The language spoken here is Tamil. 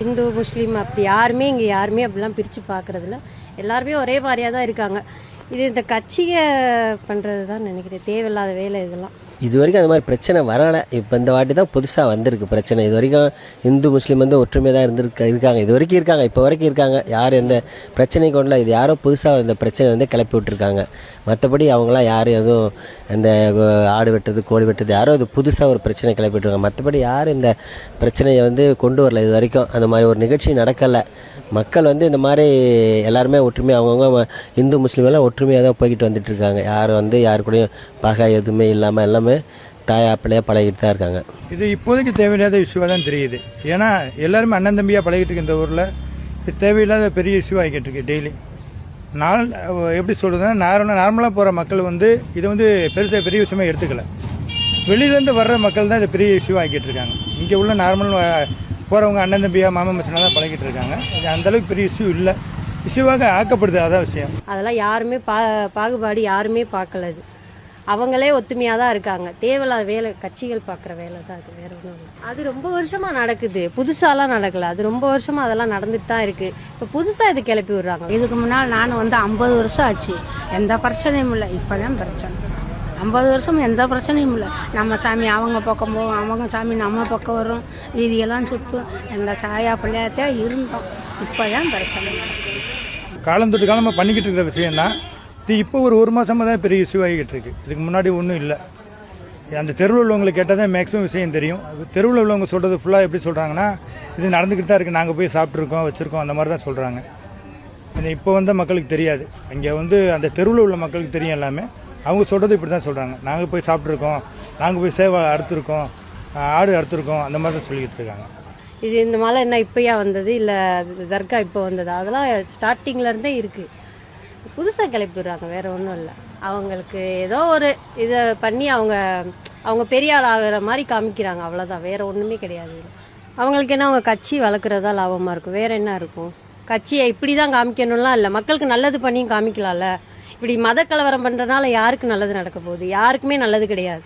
இந்து முஸ்லீம் அப்படி யாருமே அப்படிலாம் பிரித்து பார்க்குறதில்ல. எல்லாருமே ஒரே மாதிரியாக தான் இருக்காங்க. இந்த கட்சியை பண்ணுறது தான் நினைக்கிறேன், தேவையில்லாத வேலை இதெல்லாம். இது வரைக்கும் அந்த மாதிரி பிரச்சனை வரலை. இப்போ இந்த வாட்டி தான் புதுசாக வந்திருக்கு பிரச்சனை. இது வரைக்கும் இந்து முஸ்லீம் ஒற்றுமையாக தான் இருக்காங்க. இது வரைக்கும் இருக்காங்க, இப்போ வரைக்கும் இருக்காங்க. யார் எந்த பிரச்சனை கொண்டல, இது யாரோ புதுசாக இந்த பிரச்சனை கிளப்பி விட்டுருக்காங்க. மற்றபடி அவங்களாம் யாரும் எதுவும் இந்த ஆடு வெட்டுறது கோழி வெட்டுறது யாரோ இது புதுசாக ஒரு பிரச்சனை கிளப்பி விட்டுருக்காங்க. மற்றபடி யாரும் இந்த பிரச்சனையை கொண்டு வரல. இது வரைக்கும் அந்த மாதிரி ஒரு நிகழ்ச்சி நடக்கலை. மக்கள் இந்த மாதிரி எல்லாருமே ஒற்றுமையாக அவங்கவுங்க இந்து முஸ்லீம் எல்லாம் ஒற்றுமையாக தான் போய்கிட்டு வந்துட்டு இருக்காங்க. யாரும் யாரு கூடயும் பகை எதுவுமே இல்லாமல் எல்லாமே தாயா பிள்ளையாக பழகிட்டு தான் இருக்காங்க. இது இப்போதைக்கு தேவையில்லாத இஷ்யூவாக தான் தெரியுது. ஏன்னா எல்லாருமே அண்ணன் தம்பியாக பழகிட்டு இருக்கு. இந்த ஊரில் இது தேவையில்லாத பெரிய இஷ்யூ ஆகிக்கிட்டு இருக்கு டெய்லி. எப்படி சொல்கிறதுன்னா நார்மலாக போகிற மக்கள் இதை பெருசாக பெரிய விஷயமாக எடுத்துக்கல. வெளியிலேருந்து வர்ற மக்கள் தான் இதை பெரிய இஷ்யூ ஆகிக்கிட்டு இருக்காங்க. இங்கே உள்ள நார்மல் போகிறவங்க அண்ணன் தம்பியாக மாமா மச்சனாக தான் பழகிட்டு இருக்காங்க. இது அந்தளவுக்கு பெரிய இஷ்யூ இல்லை, இஷ்யூவாக ஆக்கப்படுது. அதான் விஷயம். அதெல்லாம் யாருமே பாகுபாடு யாருமே பார்க்கல. அவங்களே ஒத்துமையாக தான் இருக்காங்க. தேவையில்லாத வேலை கட்சிகள் பார்க்குற வேலை தான் அது, வேற ஒன்றும் இல்லை. அது ரொம்ப வருஷமாக நடக்குது, புதுசாலாம் நடக்கலை. அது ரொம்ப வருஷமாக அதெல்லாம் நடந்துட்டு தான் இருக்குது. இப்போ புதுசாக இது கிளப்பி விடுறாங்க. இதுக்கு முன்னால் நான் 50 வருஷம் ஆச்சு, எந்த பிரச்சனையும் இல்லை. இப்போ தான் பிரச்சனை. 50 வருஷம் எந்த பிரச்சனையும் இல்லை. நம்ம சாமி அவங்க பக்கம் போகும், அவங்க சாமி நம்ம பக்கம் வரும், வீதியெல்லாம் சுற்றும். எந்த சாயா பிள்ளையாத்தான் இருந்தோம். இப்போ தான் பிரச்சனை நடக்குது. காலந்தொட்டு காலமாக பண்ணிக்கிட்டு இருக்கிற விஷயம்தான் இது. இப்போ ஒரு மாதமாக தான் பெரிய இஷ்யூ ஆகிக்கிட்டு இருக்கு. இதுக்கு முன்னாடி ஒன்றும் இல்லை. அந்த தெருவில் உள்ளவங்களை கேட்டால் தான் மேக்ஸிமம் விஷயம் தெரியும். தெருவில் உள்ளவங்க சொல்கிறது ஃபுல்லாக எப்படி சொல்கிறாங்கன்னா, இது நடந்துக்கிட்டு தான் இருக்குது, நாங்கள் போய் சாப்பிட்ருக்கோம் வச்சுருக்கோம், அந்த மாதிரி தான் சொல்கிறாங்க. இப்போ மக்களுக்கு தெரியாது. அங்கே அந்த தெருவில் உள்ள மக்களுக்கு தெரியும் எல்லாமே. அவங்க சொல்கிறது இப்படி தான் சொல்கிறாங்க, நாங்கள் போய் சாப்பிட்ருக்கோம், நாங்கள் போய் சேவை அறுத்துருக்கோம், ஆடு அறுத்துருக்கோம், அந்த மாதிரி தான் சொல்லிக்கிட்டு இருக்காங்க. இது இந்த மலை என்ன இப்போயா வந்தது, இல்லை தர்கா இப்போ வந்தது, அதெல்லாம் ஸ்டார்டிங்லேருந்தே இருக்குது. புதுசாக கிளப்பிடுறாங்க, வேறு ஒன்றும் இல்லை. அவங்களுக்கு ஏதோ ஒரு இதை பண்ணி அவங்க பெரிய ஆள் ஆகிற மாதிரி காமிக்கிறாங்க, அவ்வளோதான். வேறு ஒன்றுமே கிடையாது. அவங்களுக்கு என்ன, அவங்க கட்சி வளர்க்குறதா லாபமாக இருக்கும், வேறு என்ன இருக்கும்? கட்சியை இப்படி தான் காமிக்கணும்லாம் இல்லை, மக்களுக்கு நல்லது பண்ணியும் காமிக்கலாம்ல. இப்படி மத கலவரம் பண்ணுறதுனால யாருக்கு நல்லது நடக்க போகுது? யாருக்குமே நல்லது கிடையாது.